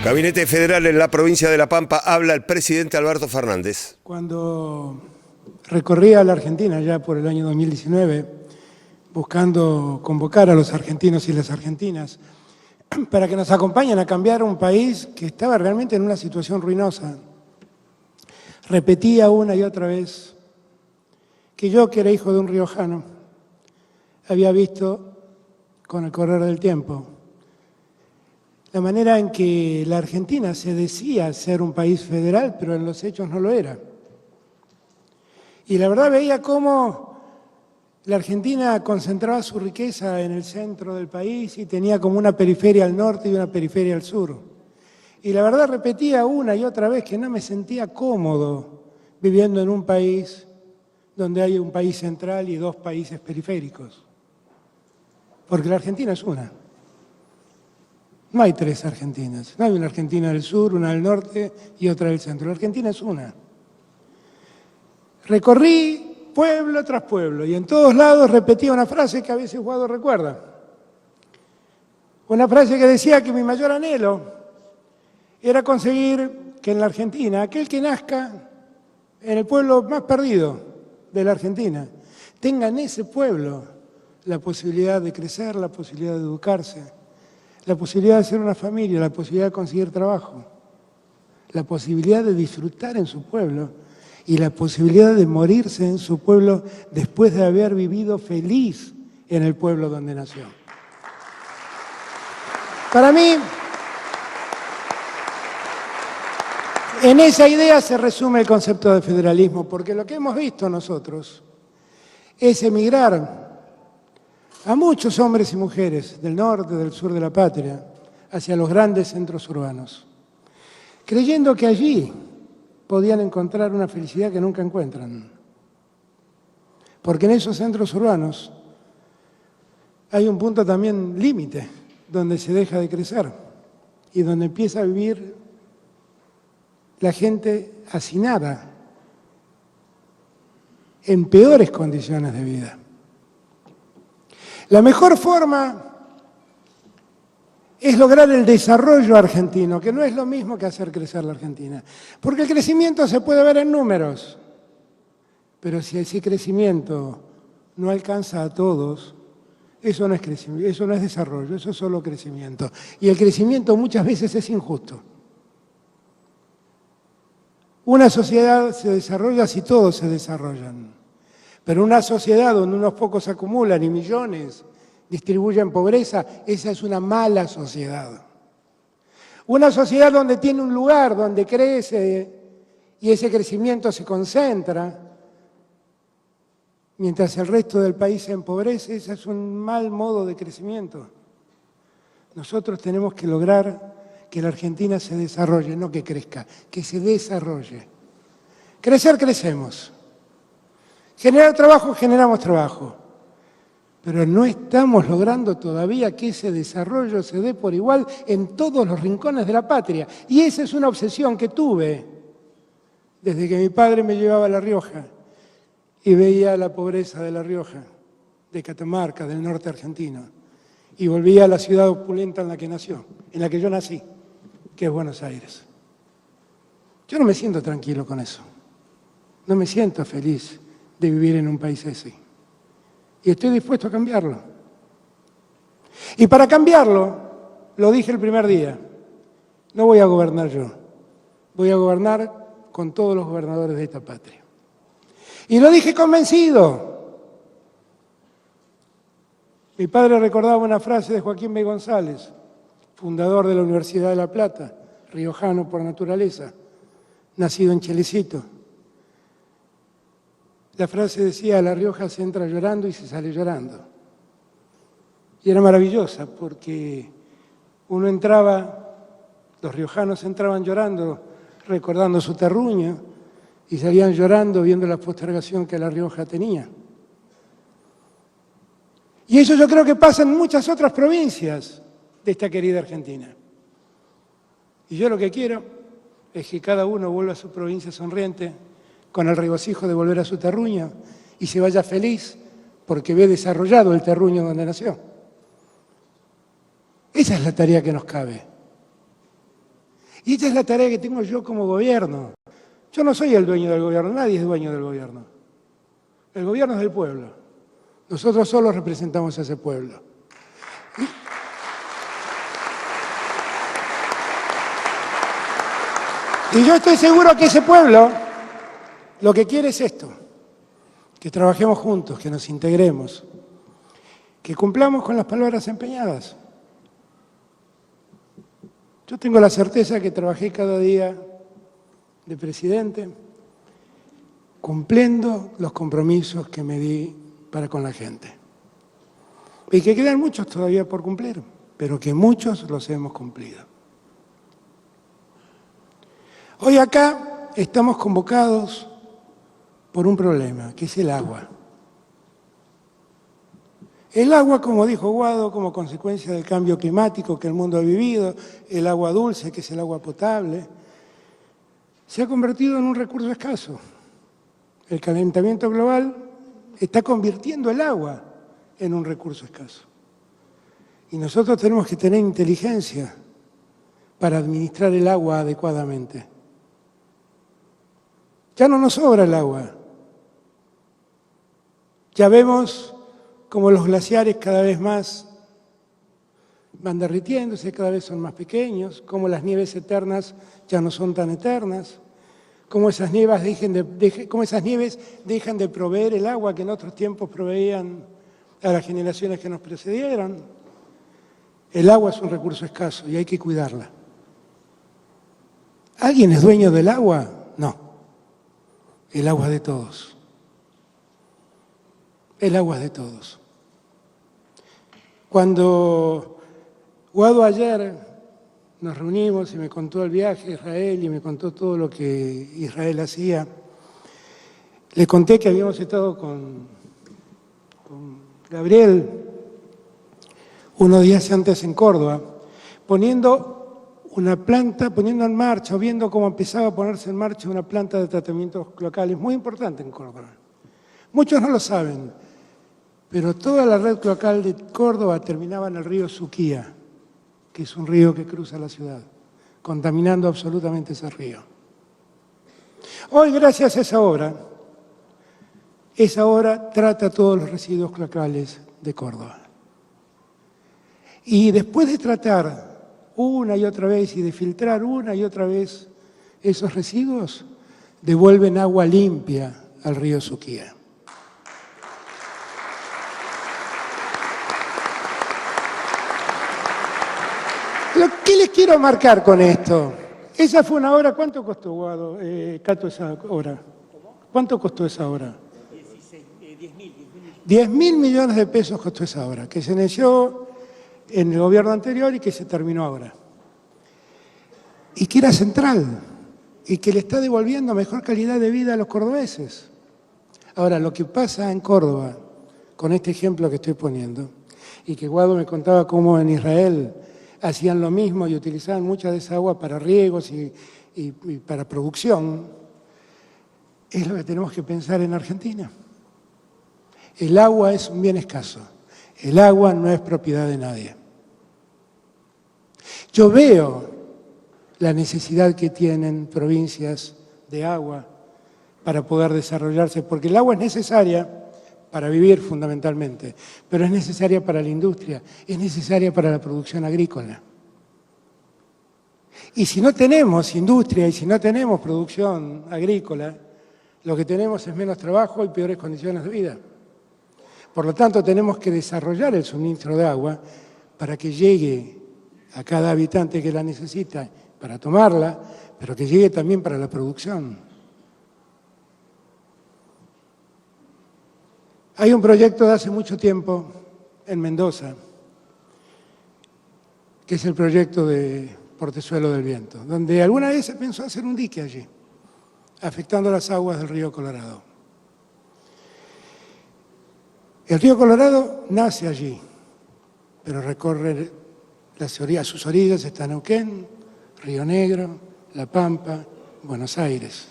Gabinete Federal en la provincia de La Pampa, habla el presidente Alberto Fernández. Cuando recorría la Argentina ya por el año 2019, buscando convocar a los argentinos y las argentinas para que nos acompañen a cambiar un país que estaba realmente en una situación ruinosa, repetía una y otra vez que yo, que era hijo de un riojano, había visto con el correr del tiempo la manera en que la Argentina se decía ser un país federal, pero en los hechos no lo era. Y la verdad veía cómo la Argentina concentraba su riqueza en el centro del país y tenía como una periferia al norte y una periferia al sur. Y la verdad repetía una y otra vez que no me sentía cómodo viviendo en un país donde hay un país central y dos países periféricos. Porque la Argentina es una. No hay tres Argentinas. No hay una Argentina del sur, una del norte y otra del centro. La Argentina es una. Recorrí pueblo tras pueblo y en todos lados repetía una frase que a veces Guado recuerda. Una frase que decía que mi mayor anhelo era conseguir que en la Argentina, aquel que nazca en el pueblo más perdido de la Argentina, tenga en ese pueblo la posibilidad de crecer, la posibilidad de educarse, la posibilidad de hacer una familia, la posibilidad de conseguir trabajo, la posibilidad de disfrutar en su pueblo y la posibilidad de morirse en su pueblo después de haber vivido feliz en el pueblo donde nació. Para mí, en esa idea se resume el concepto de federalismo, porque lo que hemos visto nosotros es emigrar a muchos hombres y mujeres del norte, del sur de la patria, hacia los grandes centros urbanos, creyendo que allí podían encontrar una felicidad que nunca encuentran. Porque en esos centros urbanos hay un punto también límite, donde se deja de crecer y donde empieza a vivir la gente hacinada, en peores condiciones de vida. La mejor forma es lograr el desarrollo argentino, que no es lo mismo que hacer crecer la Argentina. Porque el crecimiento se puede ver en números, pero si ese crecimiento no alcanza a todos, eso no es crecimiento, eso no es desarrollo, eso es solo crecimiento. Y el crecimiento muchas veces es injusto. Una sociedad se desarrolla si todos se desarrollan. Pero una sociedad donde unos pocos acumulan y millones distribuyen pobreza, esa es una mala sociedad. Una sociedad donde tiene un lugar donde crece y ese crecimiento se concentra, mientras el resto del país se empobrece, ese es un mal modo de crecimiento. Nosotros tenemos que lograr que la Argentina se desarrolle, no que crezca, que se desarrolle. Crecer, crecemos. Generar trabajo, generamos trabajo. Pero no estamos logrando todavía que ese desarrollo se dé por igual en todos los rincones de la patria. Y esa es una obsesión que tuve desde que mi padre me llevaba a La Rioja y veía la pobreza de La Rioja, de Catamarca, del norte argentino. Y volvía a la ciudad opulenta en la que nació, en la que yo nací, que es Buenos Aires. Yo no me siento tranquilo con eso. No me siento feliz de vivir en un país así. Y estoy dispuesto a cambiarlo. Y para cambiarlo, lo dije el primer día, no voy a gobernar yo, voy a gobernar con todos los gobernadores de esta patria. Y lo dije convencido. Mi padre recordaba una frase de Joaquín B. González, fundador de la Universidad de La Plata, riojano por naturaleza, nacido en Chelecito. La frase decía, a La Rioja se entra llorando y se sale llorando. Y era maravillosa porque uno entraba, los riojanos entraban llorando, recordando su terruño, y salían llorando viendo la postergación que La Rioja tenía. Y eso yo creo que pasa en muchas otras provincias de esta querida Argentina. Y yo lo que quiero es que cada uno vuelva a su provincia sonriente, con el regocijo de volver a su terruño y se vaya feliz porque ve desarrollado el terruño donde nació. Esa es la tarea que nos cabe. Y esta es la tarea que tengo yo como gobierno. Yo no soy el dueño del gobierno, nadie es dueño del gobierno. El gobierno es del pueblo. Nosotros solo representamos a ese pueblo. Y yo estoy seguro que ese pueblo lo que quiere es esto, que trabajemos juntos, que nos integremos, que cumplamos con las palabras empeñadas. Yo tengo la certeza que trabajé cada día de presidente cumpliendo los compromisos que me di para con la gente. Y que quedan muchos todavía por cumplir, pero que muchos los hemos cumplido. Hoy acá estamos convocados por un problema, que es el agua. El agua, como dijo Guado, como consecuencia del cambio climático que el mundo ha vivido, el agua dulce, que es el agua potable, se ha convertido en un recurso escaso. El calentamiento global está convirtiendo el agua en un recurso escaso. Y nosotros tenemos que tener inteligencia para administrar el agua adecuadamente. Ya no nos sobra el agua. Ya vemos como los glaciares cada vez más van derritiéndose, cada vez son más pequeños, como las nieves eternas ya no son tan eternas, como esas nieves dejan de proveer el agua que en otros tiempos proveían a las generaciones que nos precedieron. El agua es un recurso escaso y hay que cuidarla. ¿Alguien es dueño del agua? No. El agua es de todos. El agua es de todos. Cuando Guado ayer nos reunimos y me contó el viaje a Israel y me contó todo lo que Israel hacía, le conté que habíamos estado con Gabriel unos días antes en Córdoba, poniendo en marcha, o viendo cómo empezaba a ponerse en marcha una planta de tratamientos locales muy importante en Córdoba. Muchos no lo saben, pero toda la red cloacal de Córdoba terminaba en el río Suquía, que es un río que cruza la ciudad, contaminando absolutamente ese río. Hoy, gracias a esa obra trata todos los residuos cloacales de Córdoba. Y después de tratar una y otra vez y de filtrar una y otra vez esos residuos, devuelven agua limpia al río Suquía. ¿Qué les quiero marcar con esto? Esa fue una obra, ¿cuánto costó, Guado, Cato, esa obra? ¿Cuánto costó esa obra? 10.000 millones de pesos costó esa obra, que se inició en el gobierno anterior y que se terminó ahora. Y que era central, y que le está devolviendo mejor calidad de vida a los cordobeses. Ahora, lo que pasa en Córdoba, con este ejemplo que estoy poniendo, y que Guado me contaba cómo en Israel hacían lo mismo y utilizaban mucha de esa agua para riegos y para producción, es lo que tenemos que pensar en Argentina. El agua es un bien escaso. El agua no es propiedad de nadie. Yo veo la necesidad que tienen provincias de agua para poder desarrollarse, porque el agua es necesaria para vivir fundamentalmente, pero es necesaria para la industria, es necesaria para la producción agrícola. Y si no tenemos industria y si no tenemos producción agrícola, lo que tenemos es menos trabajo y peores condiciones de vida. Por lo tanto, tenemos que desarrollar el suministro de agua para que llegue a cada habitante que la necesita para tomarla, pero que llegue también para la producción. Hay un proyecto de hace mucho tiempo en Mendoza, que es el proyecto de Portezuelo del Viento, donde alguna vez se pensó hacer un dique allí, afectando las aguas del río Colorado. El río Colorado nace allí, pero recorre sus orillas está Neuquén, Río Negro, La Pampa, Buenos Aires.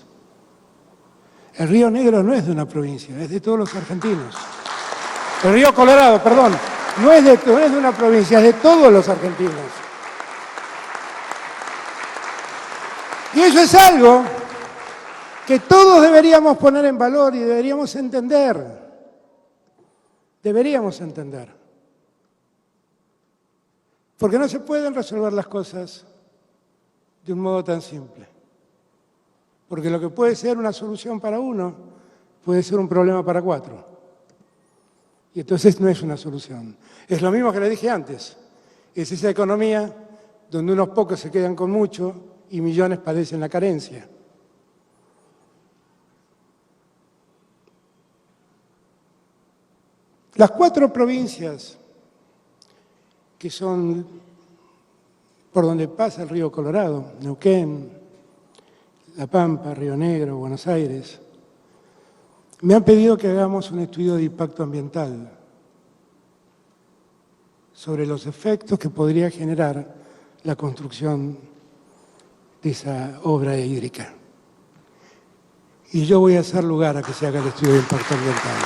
El Río Negro no es de una provincia, es de todos los argentinos. El Río Colorado, perdón, no es de una provincia, es de todos los argentinos. Y eso es algo que todos deberíamos poner en valor y deberíamos entender. Deberíamos entender. Porque no se pueden resolver las cosas de un modo tan simple. Porque lo que puede ser una solución para uno puede ser un problema para 4. Y entonces no es una solución. Es lo mismo que le dije antes. Es esa economía donde unos pocos se quedan con mucho y millones padecen la carencia. Las 4 provincias que son por donde pasa el río Colorado, Neuquén, La Pampa, Río Negro, Buenos Aires, me han pedido que hagamos un estudio de impacto ambiental sobre los efectos que podría generar la construcción de esa obra hídrica. Y yo voy a hacer lugar a que se haga el estudio de impacto ambiental.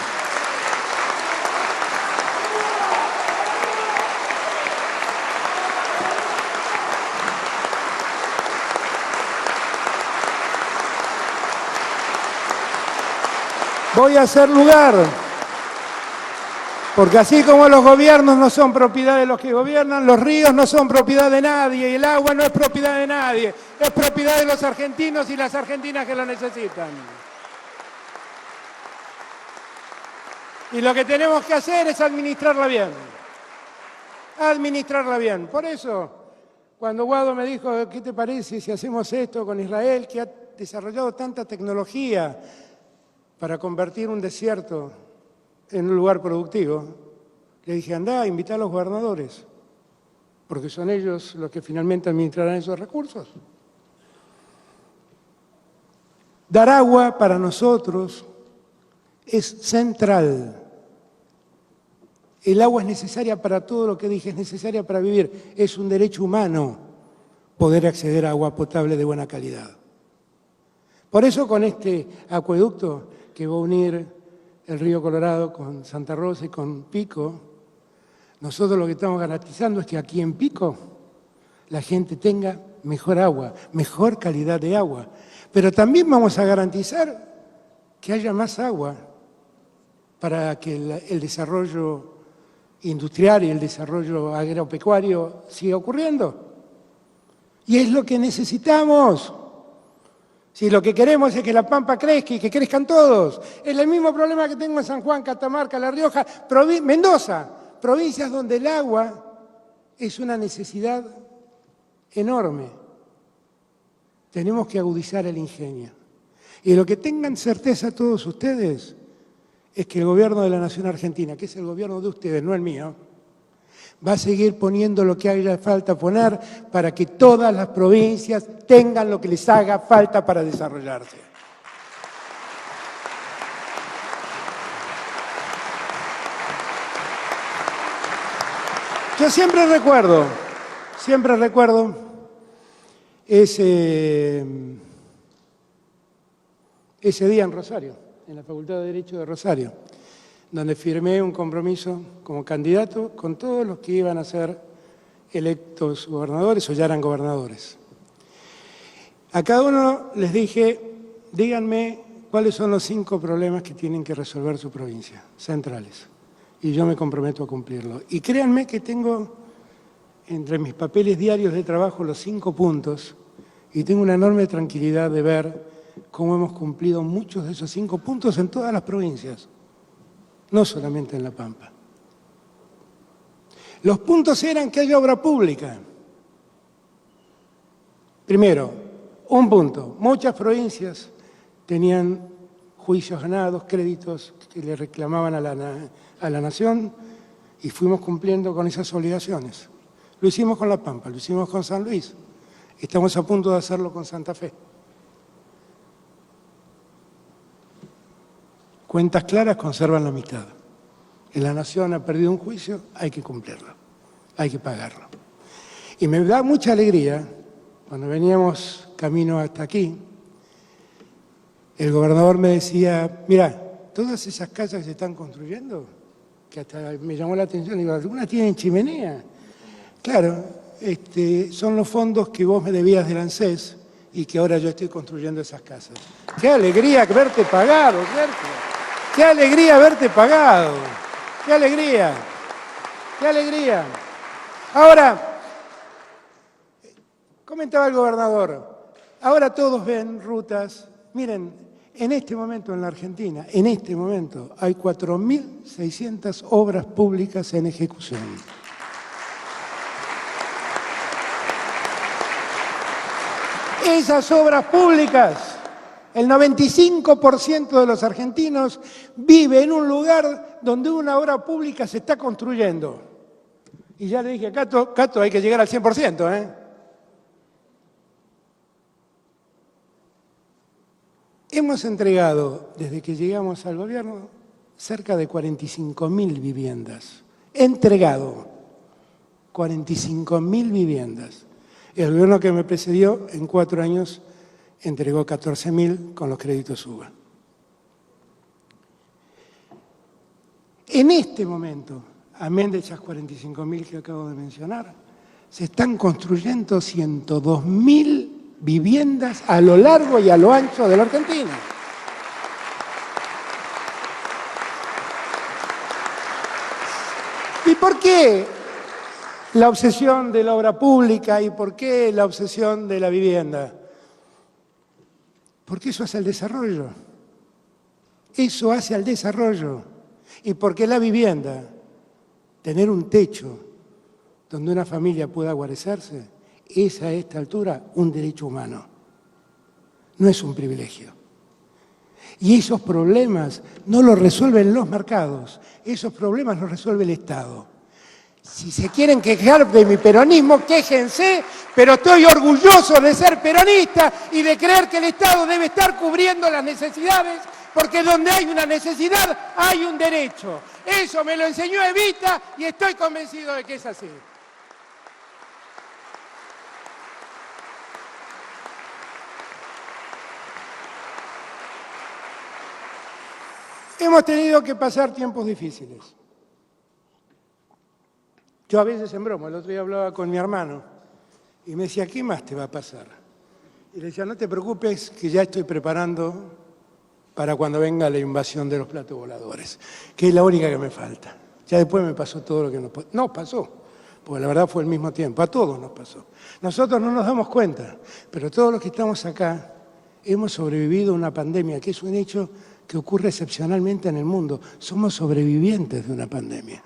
Voy a hacer lugar, porque así como los gobiernos no son propiedad de los que gobiernan, los ríos no son propiedad de nadie y el agua no es propiedad de nadie, es propiedad de los argentinos y las argentinas que lo necesitan. Y lo que tenemos que hacer es administrarla bien. Administrarla bien. Por eso, cuando Guado me dijo, ¿qué te parece si hacemos esto con Israel, que ha desarrollado tanta tecnología para convertir un desierto en un lugar productivo? Le dije, andá, invita a los gobernadores, porque son ellos los que finalmente administrarán esos recursos. Dar agua para nosotros es central. El agua es necesaria para todo lo que dije, es necesaria para vivir. Es un derecho humano poder acceder a agua potable de buena calidad. Por eso con este acueducto que va a unir el río Colorado con Santa Rosa y con Pico, nosotros lo que estamos garantizando es que aquí en Pico la gente tenga mejor agua, mejor calidad de agua. Pero también vamos a garantizar que haya más agua para que el desarrollo industrial y el desarrollo agropecuario siga ocurriendo. Y es lo que necesitamos. Si lo que queremos es que La Pampa crezca y que crezcan todos. Es el mismo problema que tengo en San Juan, Catamarca, La Rioja, Mendoza, provincias donde el agua es una necesidad enorme. Tenemos que agudizar el ingenio. Y lo que tengan certeza todos ustedes es que el gobierno de la Nación Argentina, que es el gobierno de ustedes, no el mío, va a seguir poniendo lo que haga falta poner para que todas las provincias tengan lo que les haga falta para desarrollarse. Yo siempre recuerdo ese día en Rosario, en la Facultad de Derecho de Rosario, donde firmé un compromiso como candidato con todos los que iban a ser electos gobernadores o ya eran gobernadores. A cada uno les dije, díganme cuáles son los 5 problemas que tienen que resolver su provincia, centrales. Y yo me comprometo a cumplirlo. Y créanme que tengo entre mis papeles diarios de trabajo los 5 puntos y tengo una enorme tranquilidad de ver cómo hemos cumplido muchos de esos 5 puntos en todas las provincias, no solamente en La Pampa. Los puntos eran que haya obra pública. Primero, un punto. Muchas provincias tenían juicios ganados, créditos que le reclamaban a la Nación y fuimos cumpliendo con esas obligaciones. Lo hicimos con La Pampa, lo hicimos con San Luis. Estamos a punto de hacerlo con Santa Fe. Cuentas claras conservan la mitad. La Nación ha perdido un juicio, hay que cumplirlo, hay que pagarlo. Y me da mucha alegría, cuando veníamos camino hasta aquí, el gobernador me decía, mira, todas esas casas que se están construyendo, que hasta me llamó la atención, digo, algunas tienen chimenea. Claro, son los fondos que vos me debías del ANSES y que ahora yo estoy construyendo esas casas. ¡Qué alegría verte pagado, Sergio! ¡Qué alegría verte pagado! ¡Qué alegría! ¡Qué alegría! Ahora, comentaba el gobernador, ahora todos ven rutas. Miren, en este momento en la Argentina, en este momento, hay 4.600 obras públicas en ejecución. Esas obras públicas, el 95% de los argentinos vive en un lugar donde una obra pública se está construyendo. Y ya le dije a Cato, hay que llegar al 100%, ¿eh? Hemos entregado, desde que llegamos al gobierno, cerca de 45.000 viviendas. Entregado 45.000 viviendas. El gobierno que me precedió, en 4 años, entregó 14.000 con los créditos UBA. En este momento, amén de esas 45.000 que acabo de mencionar, se están construyendo 102.000 viviendas a lo largo y a lo ancho de la Argentina. ¿Y por qué la obsesión de la obra pública y por qué la obsesión de la vivienda? Porque eso hace el desarrollo. Eso hace al desarrollo. Y porque la vivienda, tener un techo donde una familia pueda guarecerse, es a esta altura un derecho humano. No es un privilegio. Y esos problemas no los resuelven los mercados, esos problemas los resuelve el Estado. Si se quieren quejar de mi peronismo, quéjense, pero estoy orgulloso de ser peronista y de creer que el Estado debe estar cubriendo las necesidades, porque donde hay una necesidad hay un derecho. Eso me lo enseñó Evita y estoy convencido de que es así. Hemos tenido que pasar tiempos difíciles. Yo a veces en broma, el otro día hablaba con mi hermano y me decía, ¿qué más te va a pasar? Y le decía, no te preocupes que ya estoy preparando para cuando venga la invasión de los platos voladores, que es la única que me falta. Ya después me pasó todo lo que nos pasó, porque la verdad fue el mismo tiempo, a todos nos pasó. Nosotros no nos damos cuenta, pero todos los que estamos acá hemos sobrevivido a una pandemia, que es un hecho que ocurre excepcionalmente en el mundo. Somos sobrevivientes de una pandemia.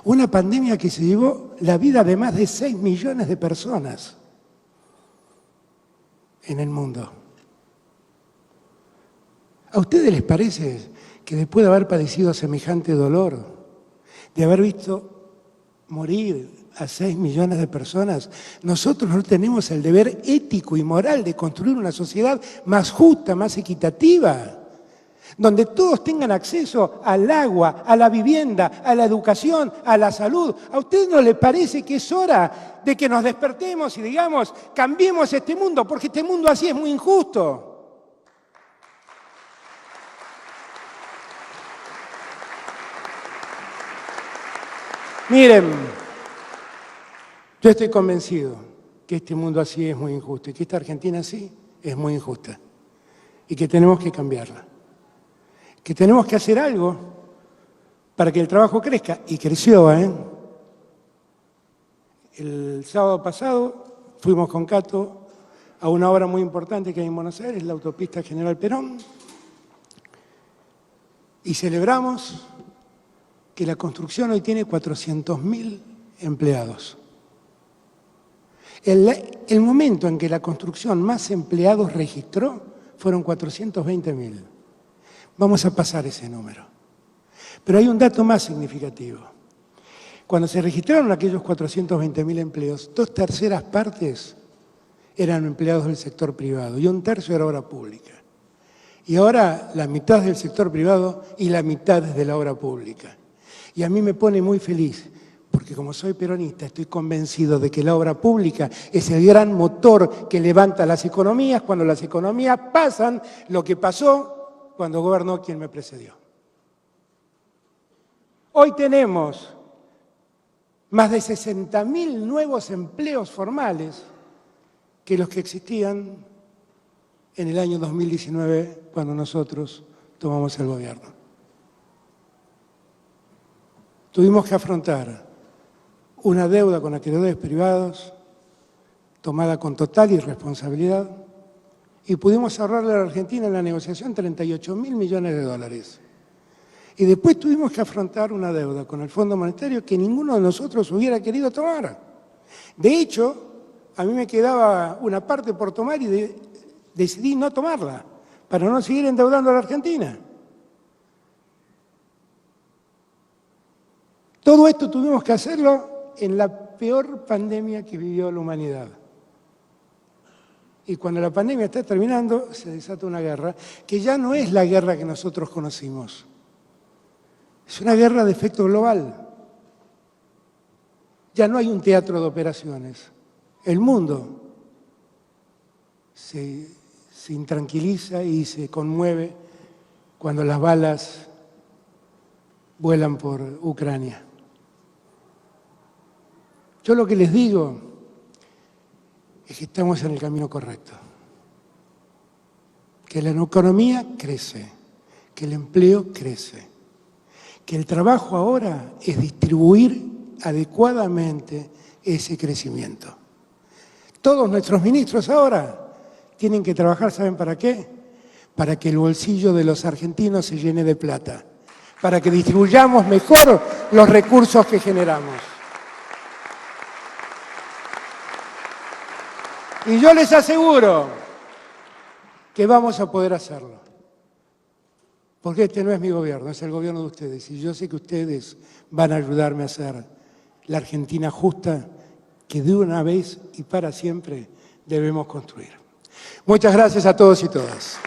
Una pandemia que se llevó la vida de más de 6 millones de personas en el mundo. ¿A ustedes les parece que después de haber padecido semejante dolor, de haber visto morir a 6 millones de personas, nosotros no tenemos el deber ético y moral de construir una sociedad más justa, más equitativa, donde todos tengan acceso al agua, a la vivienda, a la educación, a la salud? ¿A usted no le parece que es hora de que nos despertemos y digamos, cambiemos este mundo, porque este mundo así es muy injusto? Miren, yo estoy convencido que este mundo así es muy injusto y que esta Argentina así es muy injusta y que tenemos que cambiarla. Que tenemos que hacer algo para que el trabajo crezca. Y creció, ¿eh? El sábado pasado fuimos con Cato a una obra muy importante que hay en Buenos Aires, la autopista General Perón, y celebramos que la construcción hoy tiene 400.000 empleados. El momento en que la construcción más empleados registró fueron 420.000. Vamos a pasar ese número. Pero hay un dato más significativo. Cuando se registraron aquellos 420.000 empleos, 2/3 partes eran empleados del sector privado y 1/3 era obra pública. Y ahora la mitad del sector privado y la mitad es de la obra pública. Y a mí me pone muy feliz, porque como soy peronista estoy convencido de que la obra pública es el gran motor que levanta las economías cuando las economías pasan lo que pasó cuando gobernó quien me precedió. Hoy tenemos más de 60.000 nuevos empleos formales que los que existían en el año 2019, cuando nosotros tomamos el gobierno. Tuvimos que afrontar una deuda con acreedores privados, tomada con total irresponsabilidad, y pudimos ahorrarle a la Argentina en la negociación 38.000 millones de dólares. Y después tuvimos que afrontar una deuda con el Fondo Monetario que ninguno de nosotros hubiera querido tomar. De hecho, a mí me quedaba una parte por tomar y decidí no tomarla, para no seguir endeudando a la Argentina. Todo esto tuvimos que hacerlo en la peor pandemia que vivió la humanidad. Y cuando la pandemia está terminando, se desata una guerra que ya no es la guerra que nosotros conocimos. Es una guerra de efecto global. Ya no hay un teatro de operaciones. El mundo se intranquiliza y se conmueve cuando las balas vuelan por Ucrania. Yo lo que les digo es que estamos en el camino correcto, que la economía crece, que el empleo crece, que el trabajo ahora es distribuir adecuadamente ese crecimiento. Todos nuestros ministros ahora tienen que trabajar, ¿saben para qué? Para que el bolsillo de los argentinos se llene de plata, para que distribuyamos mejor los recursos que generamos. Y yo les aseguro que vamos a poder hacerlo. Porque este no es mi gobierno, es el gobierno de ustedes. Y yo sé que ustedes van a ayudarme a hacer la Argentina justa que de una vez y para siempre debemos construir. Muchas gracias a todos y todas.